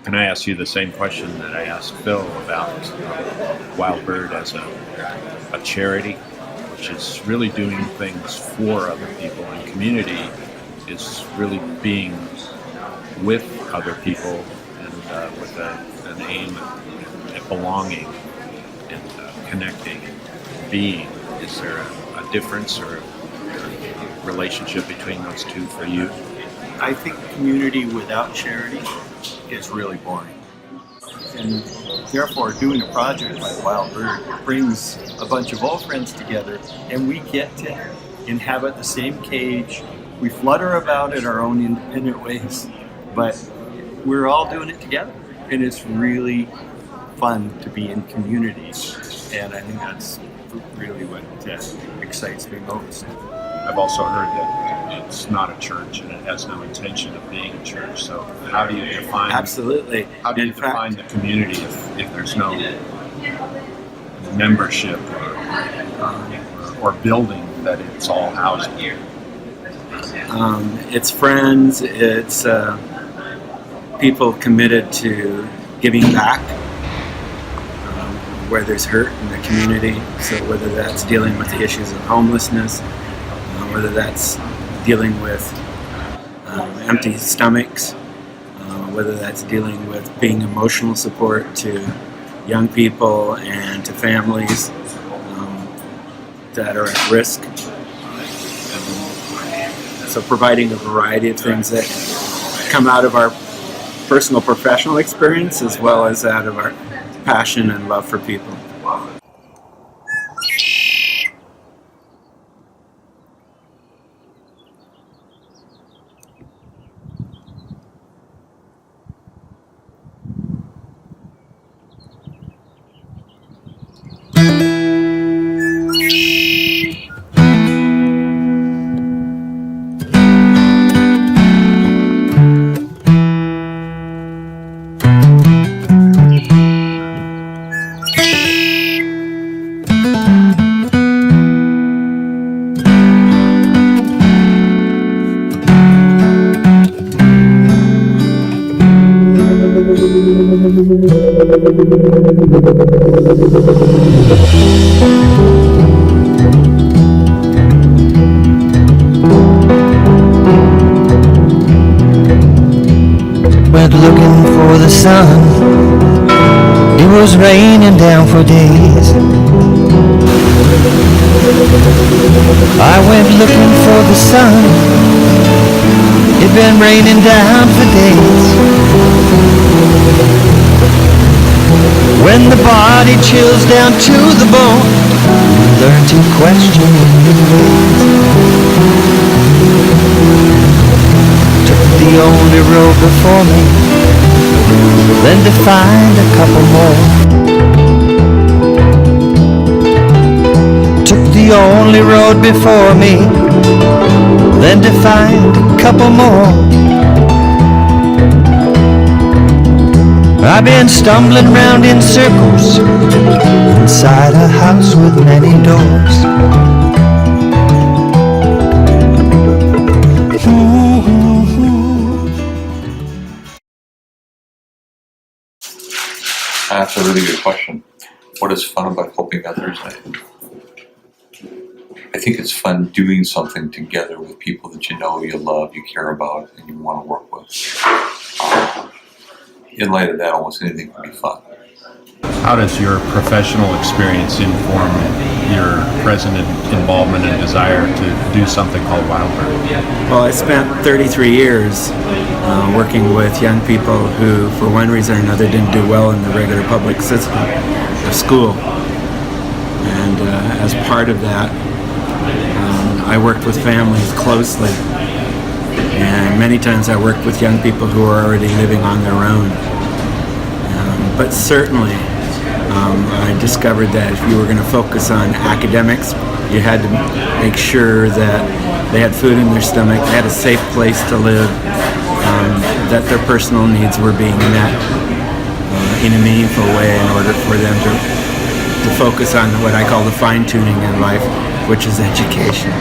Can I ask you the same question that I asked Phil about Wild Bird as a charity, which is really doing things for other people, and community is really being with other people and with an aim at belonging and connecting and being. Is there a difference or a relationship between those two for you? I think community without charity is really boring. And therefore, doing a project like Wild Bird brings a bunch of old friends together, and we get to inhabit the same cage. We flutter about in our own independent ways, but we're all doing it together. And it's really fun to be in communities. And I think that's really what excites me most. I've also heard that it's not a church and it has no intention of being a church. So how do you define? Absolutely. How do you define the community if there's no membership or building that it's all housed in? It's friends. It's people committed to giving back where there's hurt in the community. So whether that's dealing with the issues of homelessness, whether that's dealing with empty stomachs, whether that's dealing with being emotional support to young people and to families that are at risk. So providing a variety of things that come out of our personal professional experience as well as out of our passion and love for people. Went looking for the sun. It was raining down for days. I went looking for the sun. It'd been raining down for days. When the body chills down to the bone, learn to question your ways. Took the only road before me, then to find a couple more. Took the only road before me, then to find a couple more. I've been stumbling round in circles inside a house with many doors. That's a really good question. What is fun about helping others? I think it's fun doing something together with people that you know, you love, you care about, and you want to work with. In light of that, almost anything can be fun. How does your professional experience inform your present involvement and desire to do something called Wild Bird? Well, I spent 33 years working with young people who, for one reason or another, didn't do well in the regular public system of school. And as part of that, I worked with families closely. And many times I worked with young people who were already living on their own. But certainly, I discovered that if you were going to focus on academics, you had to make sure that they had food in their stomach, they had a safe place to live, that their personal needs were being met in a meaningful way in order for them to focus on what I call the fine-tuning in life, which is education.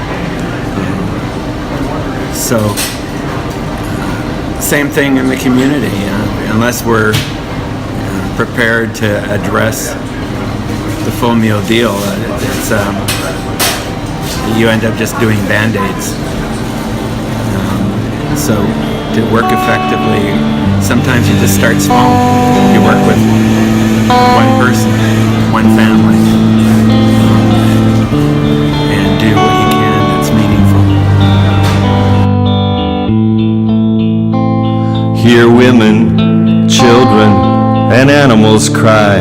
So, same thing in the community. unless we're prepared to address the full meal deal, you end up just doing Band-Aids. So to work effectively, sometimes you just start small. You work with one person, one family, and do what you can that's meaningful. Hear women, children, and animals cry.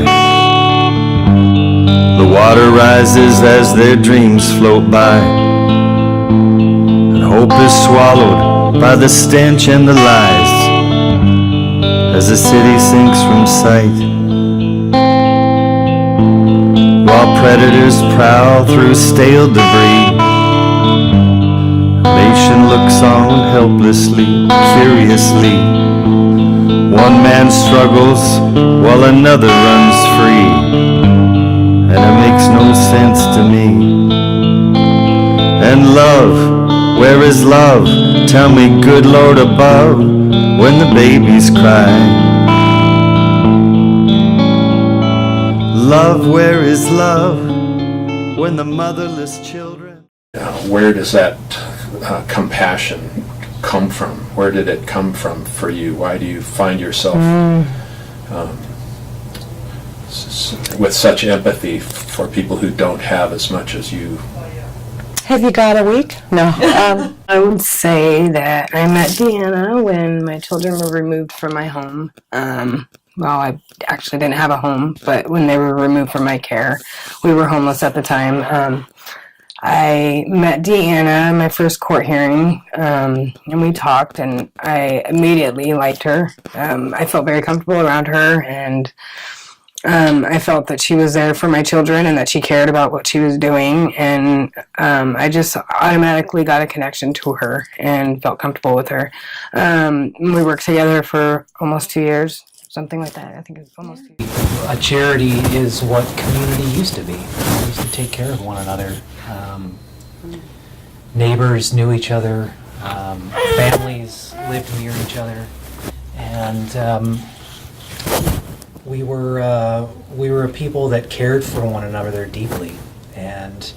The water rises as their dreams float by, and hope is swallowed by the stench and the lies as the city sinks from sight, while predators prowl through stale debris. Nation looks on helplessly, curiously. One man struggles while another runs free, and it makes no sense to me. And love, where is love? Tell me, good Lord above, when the babies cry. Love, where is love? When the motherless children. Where does that compassion come from? Where did it come from for you? Why do you find yourself with such empathy for people who don't have as much as you? Have you got a week? No. I would say that I met Deanna when my children were removed from my home. Well, I actually didn't have a home, but when they were removed from my care, we were homeless at the time. I met Deanna in my first court hearing, and we talked, and I immediately liked her. I felt very comfortable around her, and I felt that she was there for my children and that she cared about what she was doing, and I just automatically got a connection to her and felt comfortable with her. We worked together for almost 2 years, something like that. I think it's almost 2 years. A charity is what community used to be. We used to take care of one another. Neighbors knew each other, families lived near each other, and we were a people that cared for one another deeply, and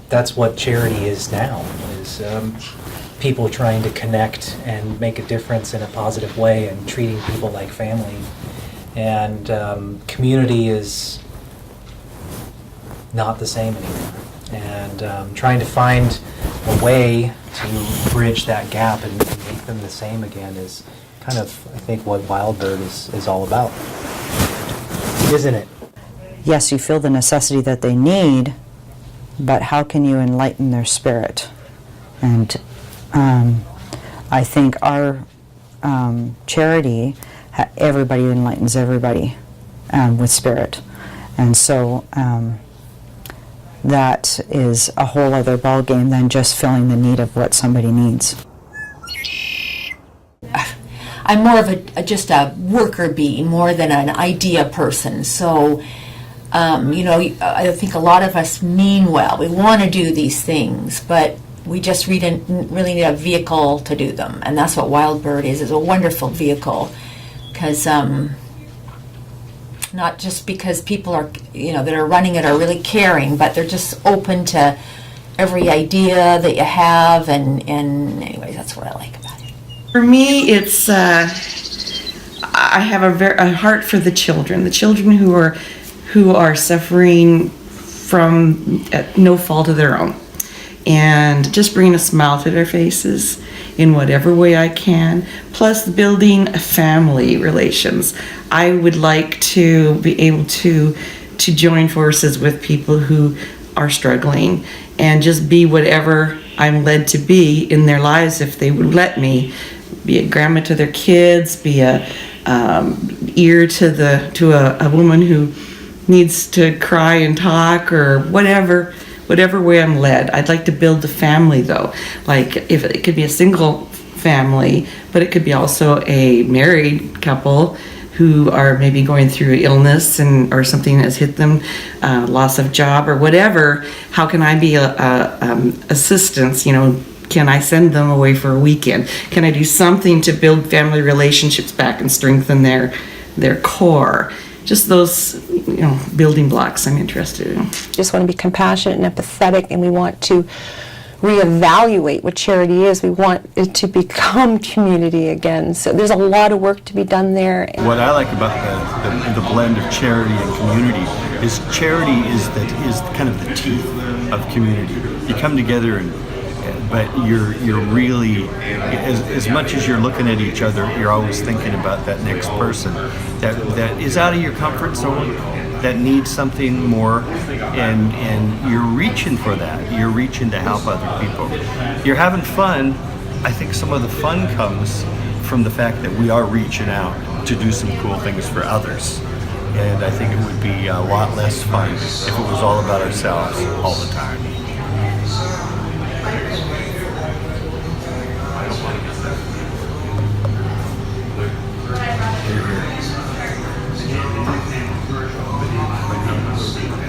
that's what charity is now. Is people trying to connect and make a difference in a positive way, and treating people like family. And community is not the same anymore. And trying to find a way to bridge that gap and make them the same again is kind of, I think, what Wildbird is all about, isn't it? Yes, you feel the necessity that they need, but how can you enlighten their spirit? And I think our charity, everybody enlightens everybody with spirit. And so that is a whole other ballgame than just filling the need of what somebody needs. I'm more of just a worker bee more than an idea person. So, I think a lot of us mean well. We want to do these things, but we just really need a vehicle to do them. And that's what Wildbird is a wonderful vehicle. Because not just because people are, that are running it are really caring, but they're just open to every idea that you have, and anyways, that's what I like about it. For me, it's I have a heart for the children who are suffering from no fault of their own, and just bringing a smile to their faces in whatever way I can, plus building a family relations. I would like to be able to join forces with people who are struggling and just be whatever I'm led to be in their lives if they would let me. Be a grandma to their kids, be a ear to a woman who needs to cry and talk, or whatever way I'm led. I'd like to build a family though. Like, if it could be a single family, but it could be also a married couple who are maybe going through illness or something has hit them, loss of job or whatever. How can I be assistance, Can I send them away for a weekend? Can I do something to build family relationships back and strengthen their core? Just those, building blocks I'm interested in. Just want to be compassionate and empathetic, and we want to reevaluate what charity is. We want it to become community again. So there's a lot of work to be done there. What I like about the blend of charity and community is charity is kind of the teeth of community. You come together but you're really, as much as you're looking at each other, you're always thinking about that next person that is out of your comfort zone, that needs something more, and you're reaching for that. You're reaching to help other people. You're having fun. I think some of the fun comes from the fact that we are reaching out to do some cool things for others. And I think it would be a lot less fun if it was all about ourselves all the time.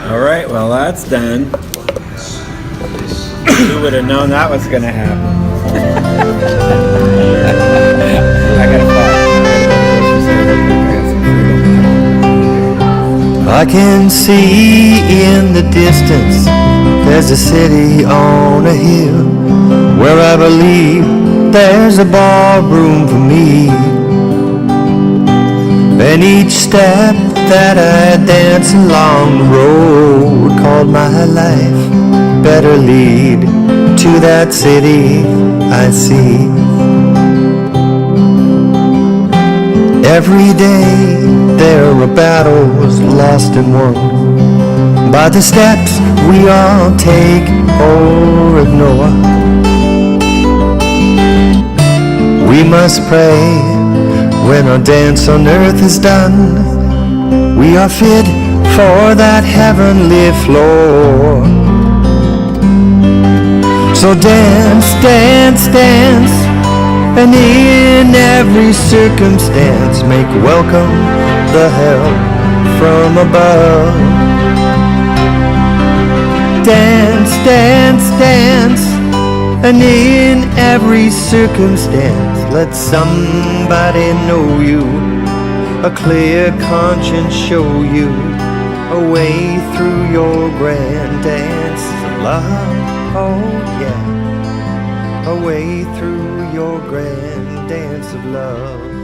All right, well, that's done. Who would have known that was going to happen? I gotta I can see in the distance there's a city on a hill where I believe there's a ballroom for me. And each step that I dance along the road called my life better lead to that city I see. Every day there are battles lost and won by the steps we all take or ignore. We must pray when our dance on earth is done. We are fit for that heavenly floor. So dance, dance, dance, and in every circumstance make welcome the help from above. Dance, dance, dance, and in every circumstance let somebody know you, a clear conscience show you a way through your grand dance of love. Oh yeah, a way through your grand dance of love.